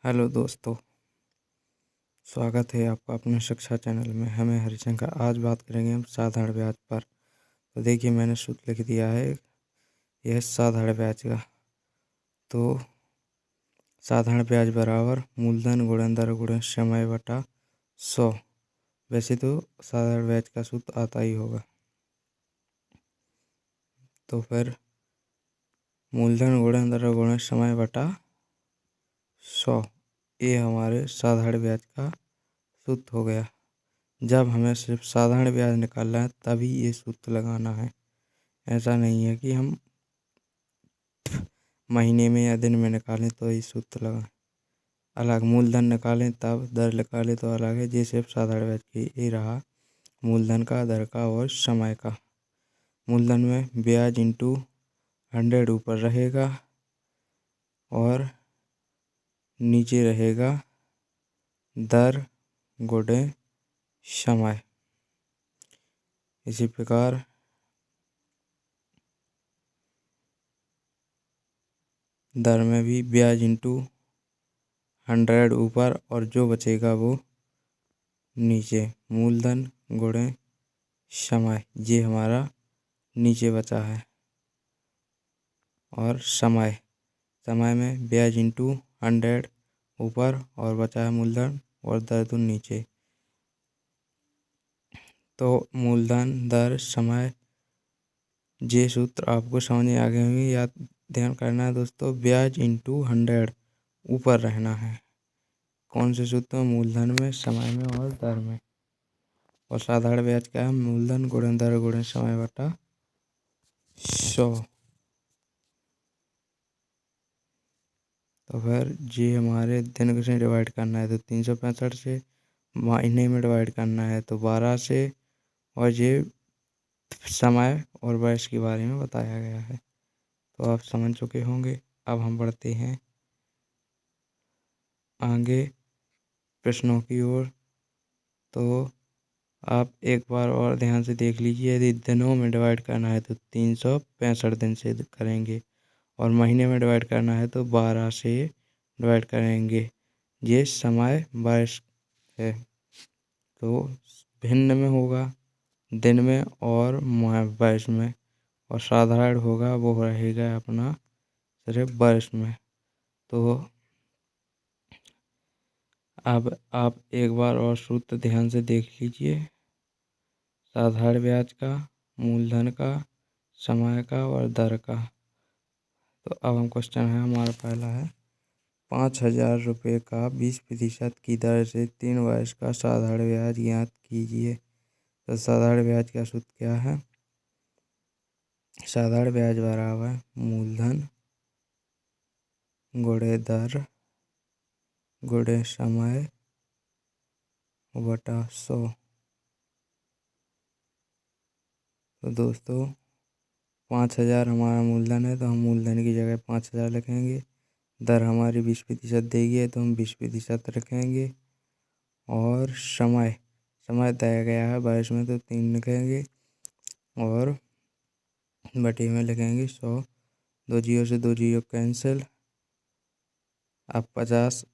Hello दोस्तों, स्वागत है आपका अपने शिक्षा चैनल में। हमें हरिशंकर। आज बात करेंगे हम साधारण ब्याज पर। तो देखिए, मैंने सूत्र लिख दिया है, यह साधारण ब्याज का। तो साधारण ब्याज बराबर मूलधन गुणन दर गुणन समय बटा 100। वैसे तो साधारण ब्याज का सूत्र आता ही होगा। तो फिर मूलधन गुणन दर गुणन समय बटा 100, ये हमारे साधारण ब्याज का सूत्र हो गया। जब हमें सिर्फ साधारण ब्याज निकालना है तभी ये सूत्र लगाना है। ऐसा नहीं है कि हम महीने में या दिन में निकालें तो ये सूत्र लगाएं। अलग मूलधन निकालें तब, दर निकालें तो अलग है। ये सिर्फ साधारण ब्याज की ये रहा मूलधन का, दर का और समय का। मूलधन में ब्याज इंटू 100 ऊपर रहेगा और नीचे रहेगा दर गुणे समय। इसी प्रकार दर में भी ब्याज इंटू 100 ऊपर और जो बचेगा वो नीचे। मूलधन गुणे समय, ये हमारा नीचे बचा है। और समय में ब्याज इंटू 100 ऊपर और बचा है मूलधन और दर तो नीचे। तो मूलधन, दर, समय, ये सूत्र आपको समझ में आ गए होंगे। याद ध्यान करना है दोस्तों, ब्याज इंटू 100 ऊपर रहना है। कौन से सूत्र में? मूलधन में, समय में और दर में। और साधारण ब्याज क्या है? मूलधन गुणन दर गुणन समय बटा 100। तो फिर ये हमारे दिन से डिवाइड करना है तो 365 से, महीने में डिवाइड करना है तो 12 से, और ये समय और वर्ष के बारे में बताया गया है। तो आप समझ चुके होंगे। अब हम बढ़ते हैं आगे प्रश्नों की ओर। तो आप एक बार और ध्यान से देख लीजिए। यदि दिनों में डिवाइड करना है तो 365 दिन से करेंगे, और महीने में डिवाइड करना है तो 12 से डिवाइड करेंगे। ये समय वर्ष है तो भिन्न में होगा, दिन में और वर्ष में। और साधारण होगा वो रहेगा अपना सिर्फ वर्ष में। तो अब आप एक बार और सूत्र ध्यान से देख लीजिए। साधारण ब्याज का, मूलधन का, समय का और दर का। तो अब हम क्वेश्चन है हमारा पहला है, 5,000 रुपये का 20% की दर से 3 वर्ष का साधारण ब्याज ज्ञात कीजिए। तो साधारण ब्याज का सूत्र क्या है? साधारण ब्याज बराबर मूलधन गुणे दर गुणे समय बटा 100। तो दोस्तों 5,000 हमारा मूलधन है तो हम मूलधन की जगह 5,000 लिखेंगे। दर हमारी 20% देगी है तो हम 20% रखेंगे। और समय दिया गया है वर्ष में तो 3 लिखेंगे और बटे में लिखेंगे 100। 2 जीरो से 2 जीरो कैंसिल। अब 50,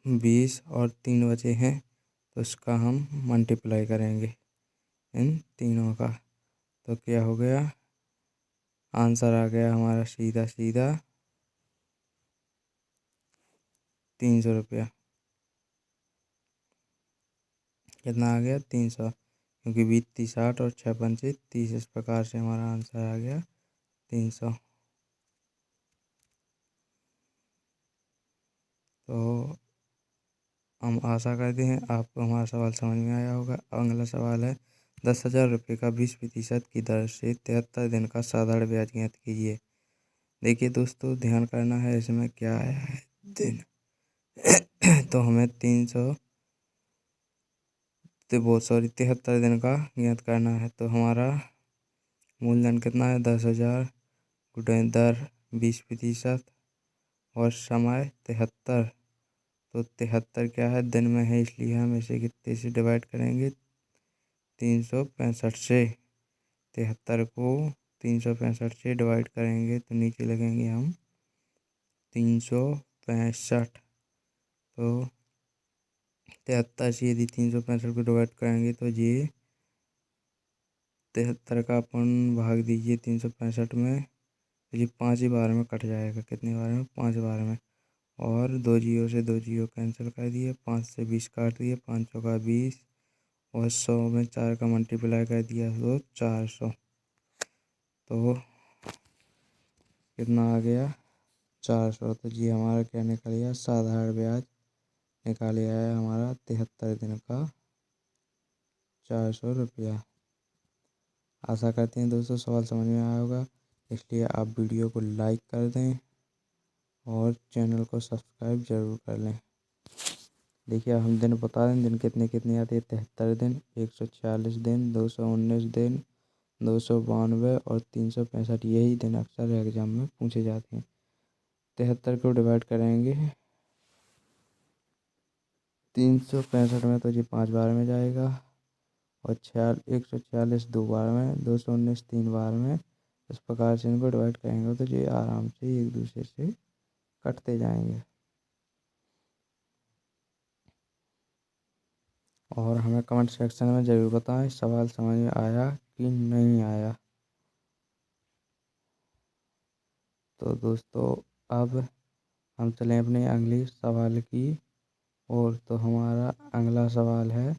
20 और 3 बचे हैं तो इसका हम मल्टीप्लाई करेंगे इन तीनों का। तो क्या हो गया? आंसर आ गया हमारा सीधा 300 रुपया। कितना आ गया? 300, क्योंकि 20 30 60 और 6 पंचे 30। इस प्रकार से हमारा आंसर आ गया 300। तो हम आशा करते हैं आपको हमारा सवाल समझ में आया होगा। अगला सवाल है, 10,000 रुपये का 20% की दर से 73 दिन का साधारण ब्याज ज्ञात कीजिए। देखिए दोस्तों, ध्यान करना है, इसमें क्या आया है? दिन। तो हमें 300 तो वो 73 दिन का ज्ञात करना है। तो हमारा मूलधन कितना है? 10,000 गुणे दर 20% और समय 73। तो 73 क्या है? दिन में है, इसलिए हम इसे कितने से डिवाइड करेंगे? 365 से। 73 को 365 से डिवाइड करेंगे तो नीचे लगेंगे हम 365। तो 73 से यदि 365 को डिवाइड करेंगे तो ये 73 का अपन भाग दीजिए 365 में, तो ये 5 ही बार में कट जाएगा। कितनी बार में? 5 बार में। और 2 जीरो से 2 जीरो कैंसिल कर दिए, 5 से 20 काट दिए, 5 चौका 20, और 100 में 4 का मल्टीप्लाई कर दिया तो 400। तो कितना आ गया? 400। तो जी हमारा क्या निकल गया? साधारण ब्याज निकाल आया है हमारा 73 दिन का 400 रुपया। आशा करते हैं दोस्तों सवाल समझ में आया होगा, इसलिए आप वीडियो को लाइक कर दें और चैनल को सब्सक्राइब जरूर कर लें। देखिए हम दिन बता दें, दिन कितने कितने आते हैं। 73 दिन, 146 दिन, 219 दिन, 292 और 365। यही दिन अक्सर एग्जाम में पूछे जाते हैं। 73 को डिवाइड करेंगे 365 में तो जी 5 बार में जाएगा, और 146 2 बार में, 219 3 बार में। इस प्रकार से इनको डिवाइड करेंगे तो ये आराम से एक दूसरे से कटते जाएंगे। और हमें कमेंट सेक्शन में ज़रूर बताएं सवाल समझ में आया कि नहीं आया। तो दोस्तों अब हम चलें अपने अगले सवाल की और। तो हमारा अगला सवाल है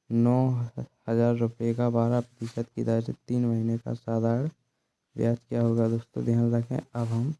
9,000 रुपये का 12% की दर से 3 महीने का साधारण ब्याज क्या होगा। दोस्तों ध्यान रखें, अब हम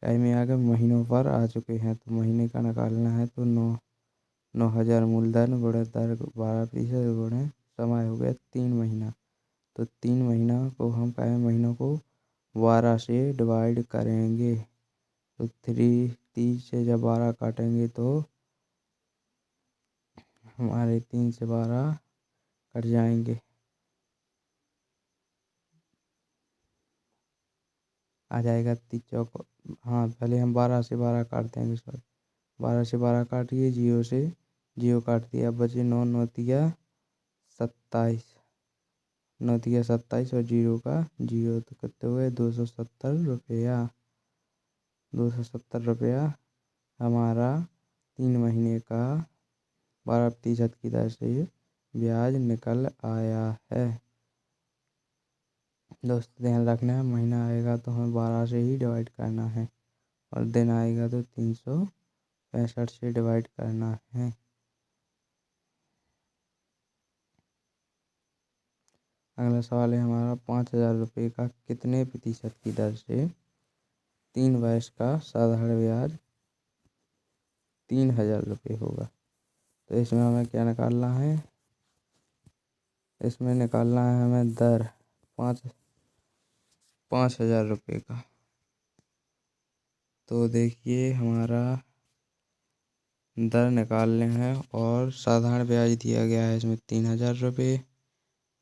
टाइम में आगे महीनों पर आ चुके हैं। तो महीने का निकालना है तो 9,000 मूलधन गुणे दर 12% गुणे समय हो गया 3 महीना। तो 3 महीना को हम महीनों को 12 से डिवाइड करेंगे। तो 30 से जब 12 काटेंगे तो हमारे 3 से 12 कट जाएंगे, आ जाएगा 30 चौक। हाँ पहले हम 12 से 12 काट देंगे, सॉरी 12 से 12 काटिए, जीरो से जीरो काट दिया, अब बचे 9 9 27, 9 27 और जीरो का जीरो, तो कितने हुए 270 रुपया। 270 रुपया हमारा 3 महीने का 12% की दर से ब्याज निकल आया है। दोस्तों ध्यान रखना है, महीना आएगा तो हमें 12 से ही डिवाइड करना है, और दिन आएगा तो 365 से डिवाइड करना है। अगला सवाल है हमारा 5,000 रुपये का कितने प्रतिशत की दर से 3 वर्ष का साधारण ब्याज 3,000 रुपये होगा। तो इसमें हमें क्या निकालना है? इसमें निकालना है हमें दर 5,000 रुपये का। तो देखिए हमारा दर निकालने हैं, और साधारण ब्याज दिया गया है इसमें 3,000 रुपये,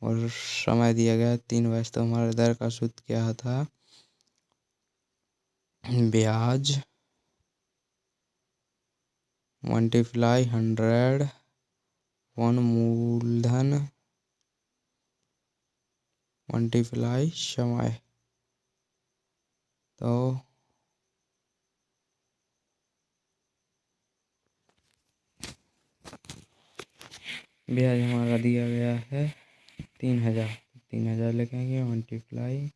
और समय दिया गया है 3 वर्ष। तो हमारे दर का सूत्र क्या था? ब्याज मल्टीप्लाई 100 वन मूलधन मल्टीप्लाई समय। तो ब्याज हमारा दिया गया है 3,000, 3,000 लिखेंगे, मल्टीप्लाई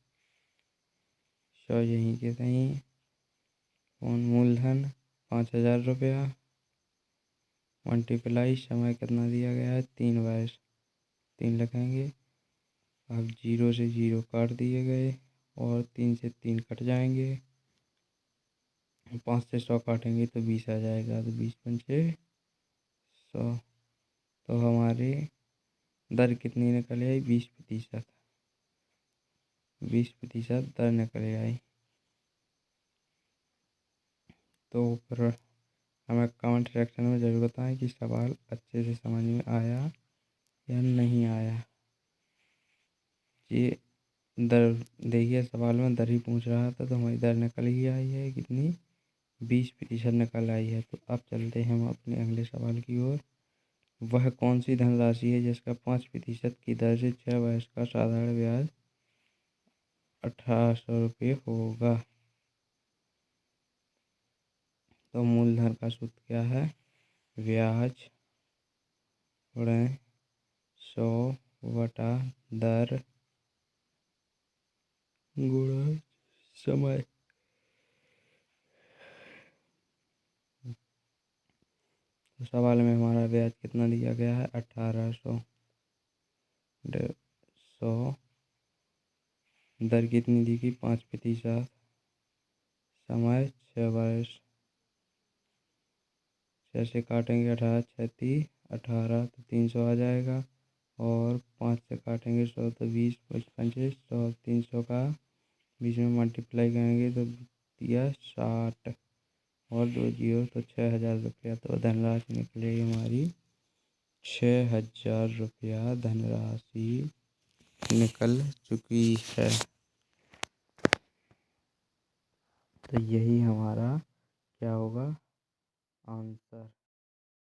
100 यहीं के सही, वन मूलधन 5,000 रुपया, मल्टीप्लाई समय कितना दिया गया है 3 वर्ष, 3 लिखेंगे। अब जीरो से जीरो काट दिए गए, और 3 से 3 कट जाएंगे, 5 से 100 काटेंगे तो 20 आ जाएगा, तो 20 पंचे 100। तो हमारी दर कितनी निकल आई? 20%। 20% दर निकल आई। तो फिर हमें कमेंट सेक्शन में ज़रूर बताएं कि सवाल अच्छे से समझ में आया या नहीं आया। ये दर देखिए सवाल में दर ही पूछ रहा था, तो हमारी दर निकल ही आई है कितनी? 20% निकल आई है। तो अब चलते हैं हम अपने अगले सवाल की ओर। वह कौन सी धनराशि है जिसका 5% की दर से 6 वर्ष का साधारण ब्याज 1,800 रुपये होगा। तो मूलधन का सूत्र क्या है? ब्याज गुणे 100/दर गुणा समय। तो सवाल में हमारा ब्याज कितना दिया गया है? 1800। दर कितनी दी गई? 5%। समय 6 वर्ष। 6 से काटेंगे 18, 6 30, 18 तो 300 आ जाएगा। और 5 से काटेंगे 100 तो 20, 55 100, 300 का बीच में मल्टीप्लाई करेंगे तो दिया 60 और 2 जीरो तो 6000 रुपया। तो धनराशि निकलेगी हमारी 6000 रुपया धनराशि निकल चुकी है। तो यही हमारा क्या होगा? आंसर।